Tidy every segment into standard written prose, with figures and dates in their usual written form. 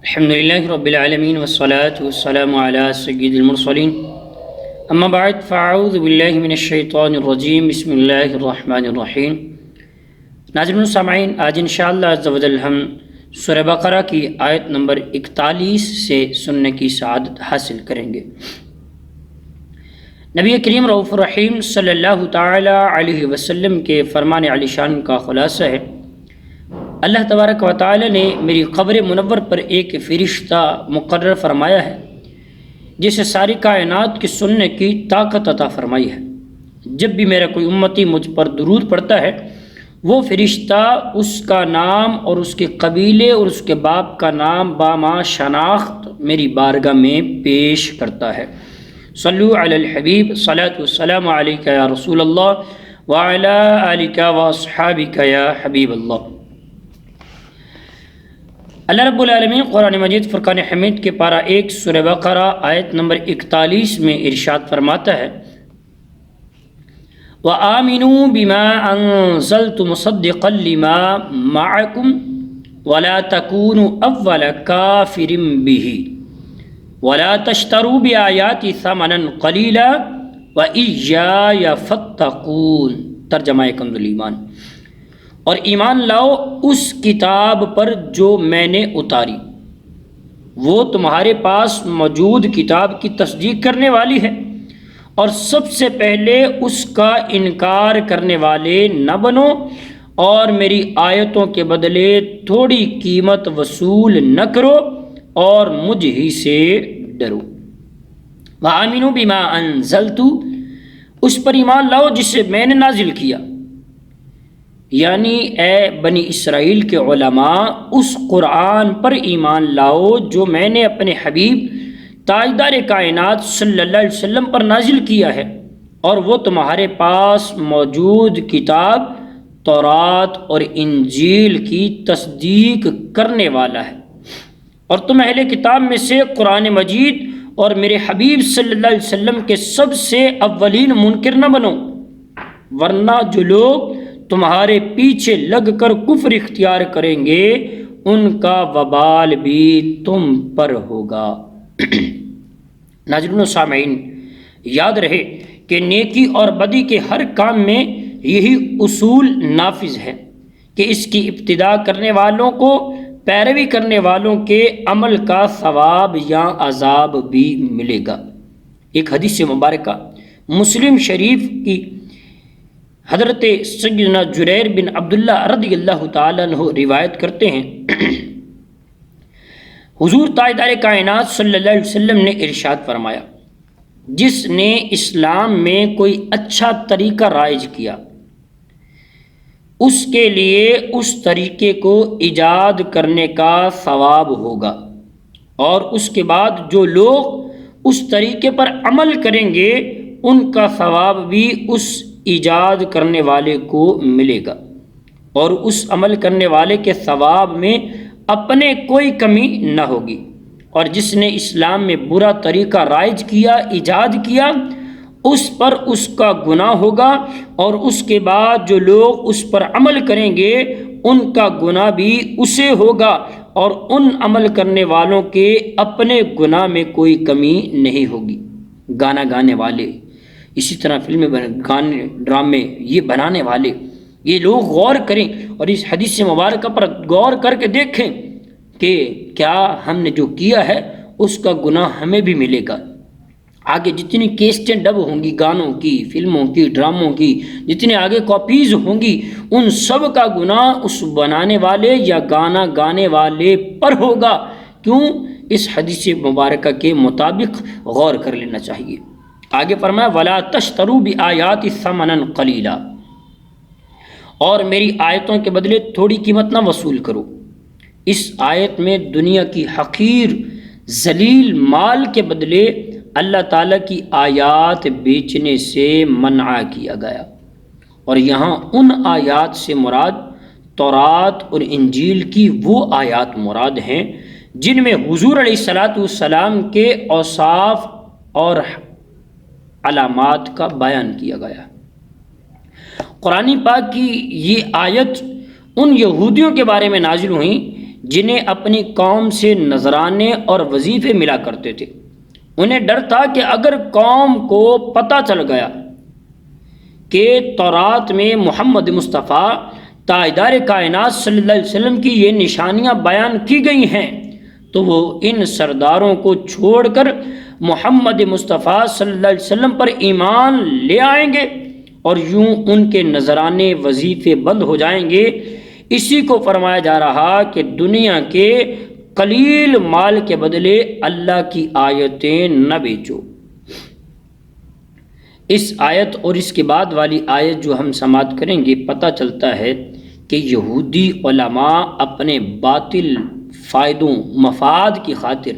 الحمد لله رب العالمين والصلاة والسلام على سيد المرسلين اما بعد فاعوذ باللہ من الشیطان الرجیم بسم اللہ الرحمن الرحیم۔ ناظرین سامعین، آج انشاءاللہ عز و جل ہم سورہ بقرہ کی آیت نمبر 41 سے سننے کی سعادت حاصل کریں گے۔ نبی کریم رؤوف الرحیم صلی اللہ تعالی علیہ وسلم کے فرمان علی شان کا خلاصہ ہے، اللہ تبارک و تعالی نے میری قبر منور پر ایک فرشتہ مقرر فرمایا ہے جسے ساری کائنات کی سننے کی طاقت عطا فرمائی ہے۔ جب بھی میرا کوئی امتی مجھ پر درود پڑھتا ہے، وہ فرشتہ اس کا نام اور اس کے قبیلے اور اس کے باپ کا نام باما شناخت میری بارگاہ میں پیش کرتا ہے۔ صلو علی الحبیب، صلاۃ والسلام علیک یا رسول اللہ وعلی آلک واصحابک یا حبیب اللہ۔ اللہ رب العالمین قرآن مجید فرقان حمید کے پارہ 1 سورہ بقرہ آیت نمبر 41 میں ارشاد فرماتا ہے، وَآمِنُوا بِمَا أَنزَلْتُ مُصَدِّقًا لِمَا مَعَكُمْ وَلَا تَكُونُوا أَوَّلَ كَافِرٍ بِهِ وَلَا تَشْتَرُوا بِآيَاتِي ثَمَنًا قَلِيلًا وَإِيَّايَ فَاتَّقُونِ۔ ترجمہ کنز الایمان، اور ایمان لاؤ اس کتاب پر جو میں نے اتاری، وہ تمہارے پاس موجود کتاب کی تصدیق کرنے والی ہے، اور سب سے پہلے اس کا انکار کرنے والے نہ بنو، اور میری آیتوں کے بدلے تھوڑی قیمت وصول نہ کرو، اور مجھ ہی سے ڈرو۔ وَآمِنُوا بِمَا أَنزَلْتُ، اس پر ایمان لاؤ جسے میں نے نازل کیا، یعنی اے بنی اسرائیل کے علماء اس قرآن پر ایمان لاؤ جو میں نے اپنے حبیب تاجدار کائنات صلی اللہ علیہ وسلم پر نازل کیا ہے، اور وہ تمہارے پاس موجود کتاب تورات اور انجیل کی تصدیق کرنے والا ہے، اور تم اہل کتاب میں سے قرآن مجید اور میرے حبیب صلی اللہ علیہ وسلم کے سب سے اولین منکر نہ بنو، ورنہ جو لوگ تمہارے پیچھے لگ کر کفر اختیار کریں گے ان کا وبال بھی تم پر ہوگا۔ ناظرین و سامعین، یاد رہے کہ نیکی اور بدی کے ہر کام میں یہی اصول نافذ ہے کہ اس کی ابتدا کرنے والوں کو پیروی کرنے والوں کے عمل کا ثواب یا عذاب بھی ملے گا۔ ایک حدیث مبارکہ مسلم شریف کی حضرت سیدنا جریر بن عبداللہ رضی اللہ تعالیٰ عنہ روایت کرتے ہیں، حضور تاجدار کائنات صلی اللہ علیہ وسلم نے ارشاد فرمایا، جس نے اسلام میں کوئی اچھا طریقہ رائج کیا اس کے لیے اس طریقے کو ایجاد کرنے کا ثواب ہوگا، اور اس کے بعد جو لوگ اس طریقے پر عمل کریں گے ان کا ثواب بھی اس ایجاد کرنے والے کو ملے گا، اور اس عمل کرنے والے کے ثواب میں اپنے کوئی کمی نہ ہوگی۔ اور جس نے اسلام میں برا طریقہ رائج کیا، ایجاد کیا، اس پر اس کا گناہ ہوگا، اور اس کے بعد جو لوگ اس پر عمل کریں گے ان کا گناہ بھی اسے ہوگا، اور ان عمل کرنے والوں کے اپنے گناہ میں کوئی کمی نہیں ہوگی۔ گانا گانے والے، اسی طرح فلمیں گانے ڈرامے یہ بنانے والے، یہ لوگ غور کریں اور اس حدیث مبارکہ پر غور کر کے دیکھیں کہ کیا ہم نے جو کیا ہے اس کا گناہ ہمیں بھی ملے گا۔ آگے جتنی کیسٹیں ڈب ہوں گی گانوں کی، فلموں کی، ڈراموں کی، جتنے آگے کاپیز ہوں گی، ان سب کا گناہ اس بنانے والے یا گانا گانے والے پر ہوگا۔ کیوں؟ اس حدیث مبارکہ کے مطابق غور کر لینا چاہیے۔ آگے فرمایا، وَلَا تَشْتَرُوا بِآيَاتِ ثَمَنًا قَلِيلًا، اور میری آیتوں کے بدلے تھوڑی قیمت نہ وصول کرو۔ اس آیت میں دنیا کی حقیر ذلیل مال کے بدلے اللہ تعالیٰ کی آیات بیچنے سے منع کیا گیا، اور یہاں ان آیات سے مراد تورات اور انجیل کی وہ آیات مراد ہیں جن میں حضور علیہ السلام کے اوصاف اور علامات کا بیان کیا گیا۔ قرآن پاک کی یہ آیت ان یہودیوں کے بارے میں نازل ہوئی جنہیں اپنی قوم سے نذرانے اور وظیفے ملا کرتے تھے۔ انہیں ڈر تھا کہ اگر قوم کو پتہ چل گیا کہ تورات میں محمد مصطفیٰ تاجدار کائنات صلی اللہ علیہ وسلم کی یہ نشانیاں بیان کی گئی ہیں تو وہ ان سرداروں کو چھوڑ کر محمد مصطفیٰ صلی اللہ علیہ وسلم پر ایمان لے آئیں گے اور یوں ان کے نذرانے وظیفے بند ہو جائیں گے۔ اسی کو فرمایا جا رہا کہ دنیا کے قلیل مال کے بدلے اللہ کی آیتیں نہ بیچو۔ اس آیت اور اس کے بعد والی آیت جو ہم سماعت کریں گے، پتہ چلتا ہے کہ یہودی علماء اپنے باطل فائدوں مفاد کی خاطر،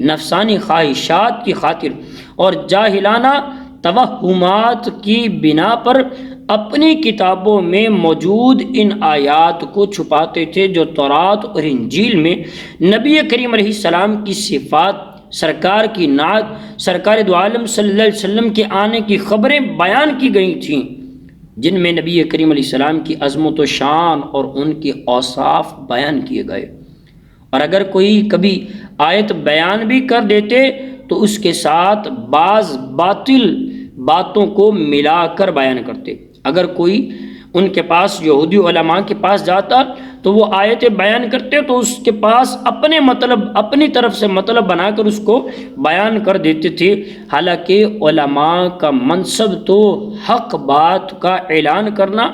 نفسانی خواہشات کی خاطر اور جاہلانہ توہمات کی بنا پر اپنی کتابوں میں موجود ان آیات کو چھپاتے تھے جو تورات اور انجیل میں نبی کریم علیہ السلام کی صفات، سرکار کی نعت، سرکار دو عالم صلی اللہ علیہ وسلم کے آنے کی خبریں بیان کی گئی تھیں، جن میں نبی کریم علیہ السلام کی عظمت و شان اور ان کے اوصاف بیان کیے گئے۔ اور اگر کوئی کبھی آیت بیان بھی کر دیتے تو اس کے ساتھ بعض باطل باتوں کو ملا کر بیان کرتے۔ اگر کوئی ان کے پاس یہودی علماء کے پاس جاتا تو وہ آیتیں بیان کرتے تو اس کے پاس اپنے مطلب، اپنی طرف سے مطلب بنا کر اس کو بیان کر دیتے تھے، حالانکہ علماء کا منصب تو حق بات کا اعلان کرنا،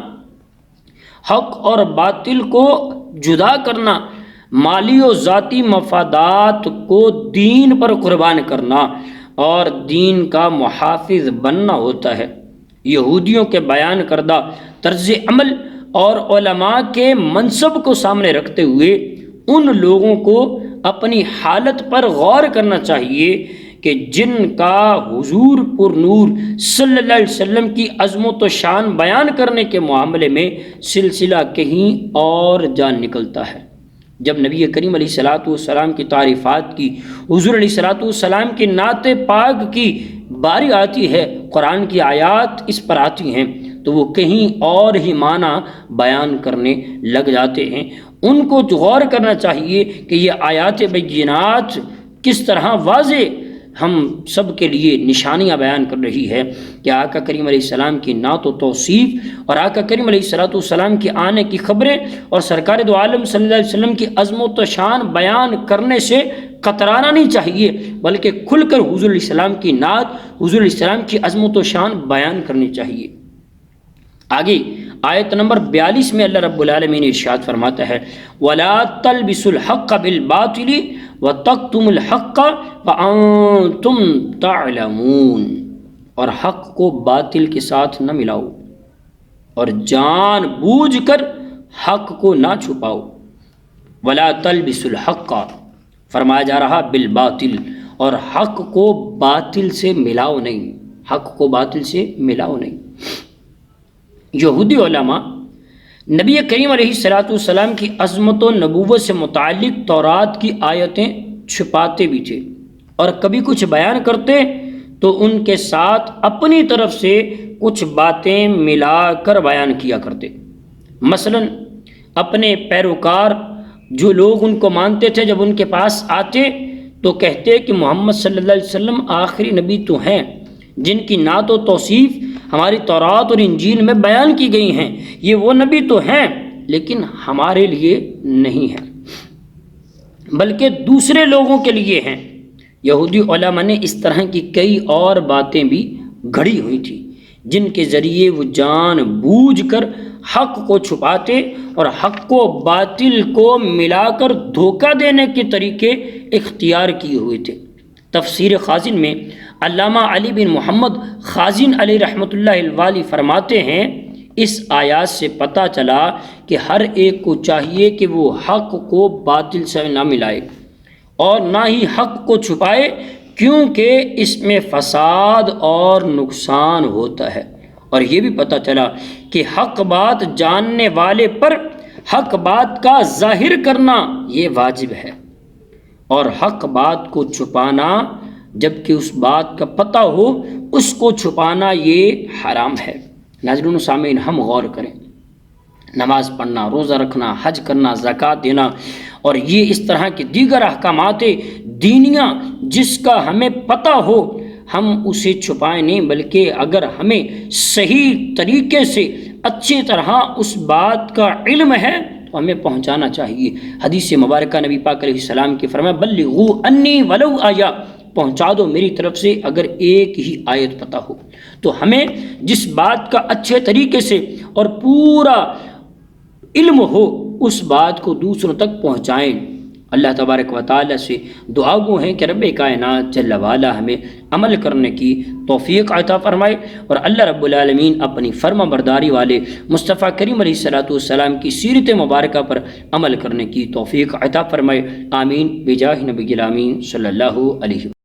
حق اور باطل کو جدا کرنا، مالی و ذاتی مفادات کو دین پر قربان کرنا اور دین کا محافظ بننا ہوتا ہے۔ یہودیوں کے بیان کردہ طرز عمل اور علماء کے منصب کو سامنے رکھتے ہوئے ان لوگوں کو اپنی حالت پر غور کرنا چاہیے کہ جن کا حضور پر نور صلی اللہ علیہ وسلم کی عظمت و شان بیان کرنے کے معاملے میں سلسلہ کہیں اور جان نکلتا ہے۔ جب نبی کریم علیہ الصلوۃ والسلام کی تعریفات کی، حضور علیہ الصلوۃ والسلام کی نعت پاک کی باری آتی ہے، قرآن کی آیات اس پر آتی ہیں تو وہ کہیں اور ہی معنی بیان کرنے لگ جاتے ہیں۔ ان کو غور کرنا چاہیے کہ یہ آیات بینات کس طرح واضح ہم سب کے لیے نشانیاں بیان کر رہی ہے کہ آقا کریم علیہ السلام کی نعت و توصیف اور آقا کریم علیہ الصلوۃ والسلام کے آنے کی خبریں اور سرکار دو عالم صلی اللہ علیہ وسلم کی عظمت و شان بیان کرنے سے کترانا نہیں چاہیے، بلکہ کھل کر حضور علیہ السلام کی نعت، حضور علیہ السلام کی عظمت و شان بیان کرنی چاہیے۔ آگے آیت نمبر 42 میں اللہ رب العالمین ارشاد فرماتا ہے وَلَا تَلْبِسُوا الْحَقَّ بِالْبَاطِلِ وَتَكْتُمُوا الْحَقَّ وَأَنْتُمْ تَعْلَمُونَ، اور حق کو باطل کے ساتھ نہ ملاؤ اور جان بوجھ کر حق کو نہ چھپاؤ۔ وَلَا تَلْبِسُوا الْحَقَّ فرمایا جا رہا بالباطل، اور حق کو باطل سے ملاؤ نہیں، حق کو باطل سے ملاؤ نہیں۔ یہودی علماء نبی کریم علیہ الصلوۃ والسلام کی عظمت و نبوت سے متعلق تورات کی آیتیں چھپاتے بھی تھے، اور کبھی کچھ بیان کرتے تو ان کے ساتھ اپنی طرف سے کچھ باتیں ملا کر بیان کیا کرتے۔ مثلا اپنے پیروکار جو لوگ ان کو مانتے تھے جب ان کے پاس آتے تو کہتے کہ محمد صلی اللہ علیہ وسلم آخری نبی تو ہیں جن کی نعت و توصیف ہماری تورات اور انجیل میں بیان کی گئی ہیں، یہ وہ نبی تو ہیں لیکن ہمارے لیے نہیں ہیں بلکہ دوسرے لوگوں کے لیے ہیں۔ یہودی علماء نے اس طرح کی کئی اور باتیں بھی گھڑی ہوئی تھی جن کے ذریعے وہ جان بوجھ کر حق کو چھپاتے اور حق کو باطل کو ملا کر دھوکہ دینے کے طریقے اختیار کیے ہوئے تھے۔ تفسیر خازن میں علامہ علی بن محمد خازن علیہ رحمۃ اللہ الوالی فرماتے ہیں اس آیات سے پتہ چلا کہ ہر ایک کو چاہیے کہ وہ حق کو باطل سے نہ ملائے اور نہ ہی حق کو چھپائے، کیونکہ اس میں فساد اور نقصان ہوتا ہے۔ اور یہ بھی پتہ چلا کہ حق بات جاننے والے پر حق بات کا ظاہر کرنا یہ واجب ہے، اور حق بات کو چھپانا جبکہ اس بات کا پتہ ہو اس کو چھپانا یہ حرام ہے۔ ناظرین و سامعین، ہم غور کریں، نماز پڑھنا، روزہ رکھنا، حج کرنا، زکوٰۃ دینا اور یہ اس طرح کے دیگر احکامات دینیاں جس کا ہمیں پتہ ہو ہم اسے چھپائیں نہیں، بلکہ اگر ہمیں صحیح طریقے سے اچھی طرح اس بات کا علم ہے تو ہمیں پہنچانا چاہیے۔ حدیث مبارکہ نبی پاک علیہ السلام کی فرمایا بلغوا انی ولو آیا، پہنچا دو میری طرف سے اگر ایک ہی آیت پتہ ہو۔ تو ہمیں جس بات کا اچھے طریقے سے اور پورا علم ہو اس بات کو دوسروں تک پہنچائیں۔ اللہ تبارک و تعالیٰ سے دعا گو ہیں کہ رب کائنات جل وعلا ہمیں عمل کرنے کی توفیق عطا فرمائے، اور اللہ رب العالمین اپنی فرما برداری والے مصطفیٰ کریم علیہ الصلوۃ والسلام کی سیرت مبارکہ پر عمل کرنے کی توفیق عطا فرمائے۔ آمین بجاہ نبی الامین صلی اللہ علیہ وسلم۔